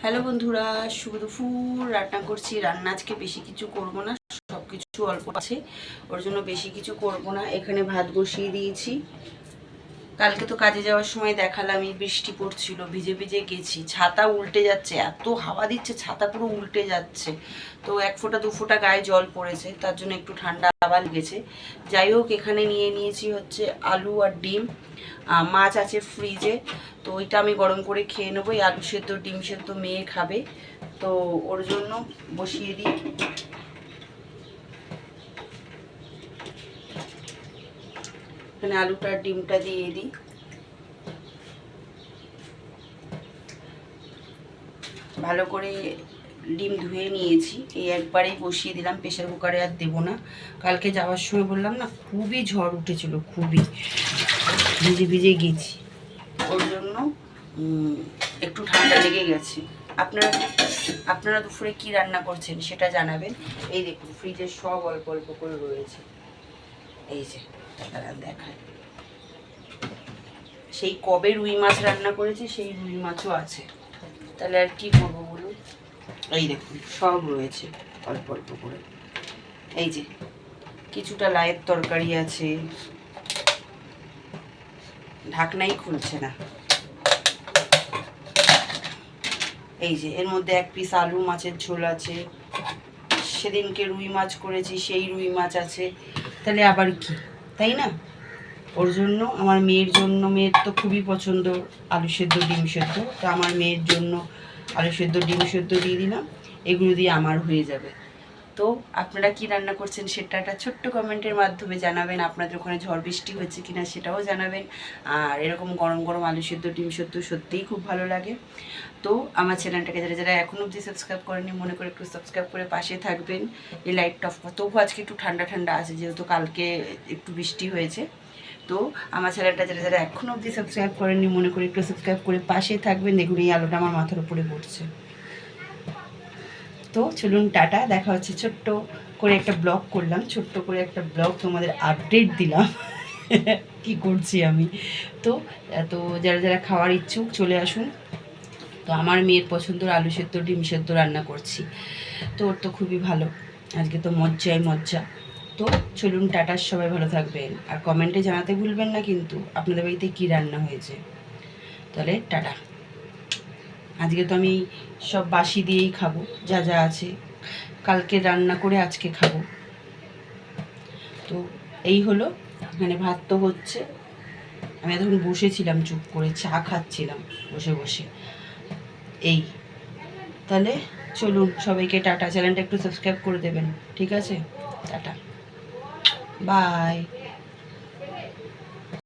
Hello বন্ধুরা, শুভ দুপুর। রান্না করছি। রান্না আজকে বেশি কিছু করব না, সব কিছু অল্প আছে, ওর জন্য বেশি কিছু করব না। এখানে ভাত বসিয়ে দিয়েছি। কালকে তো কাজে যাওয়ার সময় দেখালামই, বৃষ্টি পড়ছিল, ভিজে ভিজে গেছি। ছাতা উল্টে যাচ্ছে, এত হাওয়া দিচ্ছে, ছাতা পুরো উল্টে যাচ্ছে। তো 1 ফোঁটা 2 ফোঁটা গায়ে জল পড়েছে, তার জন্য একটু ঠান্ডা আবার লেগেছে। যাই হোক, এখানে নিয়ে নিয়েছি হচ্ছে আলু আর ডিম। মাছ আছে ফ্রিজে, তো ওইটা আমি গরম করে খেয়ে নেবো। এই আলু সেদ্ধ ডিম সেদ্ধ মেয়ে খাবে, তো ওর জন্য বসিয়ে দিই। এখানে আলুটা ডিমটা দিয়ে দিই। ভালো করে ডিম ধুয়ে নিয়েছি, এই একবারেই বসিয়ে দিলাম, প্রেশার কুকারে আর দেবো না। কালকে যাওয়ার সময় বললাম না, খুবই ঝড় উঠেছিল, খুবই ভিজে ভিজে গেছি, ওর জন্য একটু ঠান্ডা লেগে গেছে। আপনারা আপনারা দুপুরে কি রান্না করছেন সেটা জানাবেন। এই দেখুন, ফ্রিজে সব অল্প অল্প করে রয়েছে। এই যে দেখায়, সেই কবে রুই মাছ রান্না করেছি, সেই রুই মাছও আছে। তাহলে আর কি করবো বলুন। এই দেখুন, সব রয়েছে অল্প অল্প করে। এই যে কিছুটা লাইয়ের তরকারি আছে, ঢাকনাই খুলছে না। এই যে এর মধ্যে 1 পিস আলু মাছের ঝোল আছে, সেদিনকে রুই মাছ করেছি সেই রুই মাছ আছে। তাহলে আবার কি, তাই না? ওর জন্য, আমার মেয়ের জন্য, মেয়ের তো খুবই পছন্দ আলু সেদ্ধ ডিম সেদ্ধ, তো আমার মেয়ের জন্য আলু সেদ্ধ ডিম সেদ্ধ দিয়ে দিলাম। এগুলো দিয়ে আমার হয়ে যাবে। তো আপনারা কি রান্না করছেন সেটা একটা ছোট্ট কমেন্টের মাধ্যমে জানাবেন। আপনাদের ওখানে ঝড় বৃষ্টি হচ্ছে কিনা সেটাও জানাবেন। আর এরকম গরম গরম আলু সেদ্ধ ডিম সেদ্ধ সত্যিই খুব ভালো লাগে। তো আমার চ্যানেলটাকে যারা যারা এখনও অবধি সাবস্ক্রাইব করেনি, মনে করে একটু সাবস্ক্রাইব করে পাশে থাকবেন। এই লাইটটা অফ, তবু আজকে একটু ঠান্ডা ঠান্ডা আছে, যেহেতু কালকে একটু বৃষ্টি হয়েছে। তো আমার চ্যানেলটা যারা যারা এখনও অবধি সাবস্ক্রাইব করেননি, মনে করে একটু সাবস্ক্রাইব করে পাশে থাকবেন। দেখুন, এই আলোটা আমার মাথার উপরে পড়ছে। তো চলুন, টাটা, দেখা হচ্ছে। ছোট্ট করে একটা ব্লগ করলাম, ছোট্ট করে একটা ব্লগ তোমাদের আপডেট দিলাম কি করছি আমি। তো তো যারা যারা খাওয়ার ইচ্ছুক চলে আসুন। তো আমার মেয়ের পছন্দের আলু সেদ্ধ ডিম সেদ্ধ রান্না করছি, তো ওর তো খুবই ভালো, আজকে তো মজ্জাই মজ্জা। তো চলুন, টাটা, সবাই ভালো থাকবেন। আর কমেন্টে জানাতে ভুলবেন না কিন্তু আপনাদের বাড়িতে কী রান্না হয়েছে। তাহলে টাটা। আজকে তো আমি সব বাসি দিয়েই খাবো, যা যা আছে কালকে রান্না করে আজকে খাবো। তো এই হলো, এখানে ভাত তো হচ্ছে, আমি এতক্ষণ বসেছিলাম চুপ করে, চা খাচ্ছিলাম বসে বসে। এই, তাহলে চলুন, সবাইকে টাটা। চ্যানেলটা একটু সাবস্ক্রাইব করে দেবেন, ঠিক আছে? Tata, by.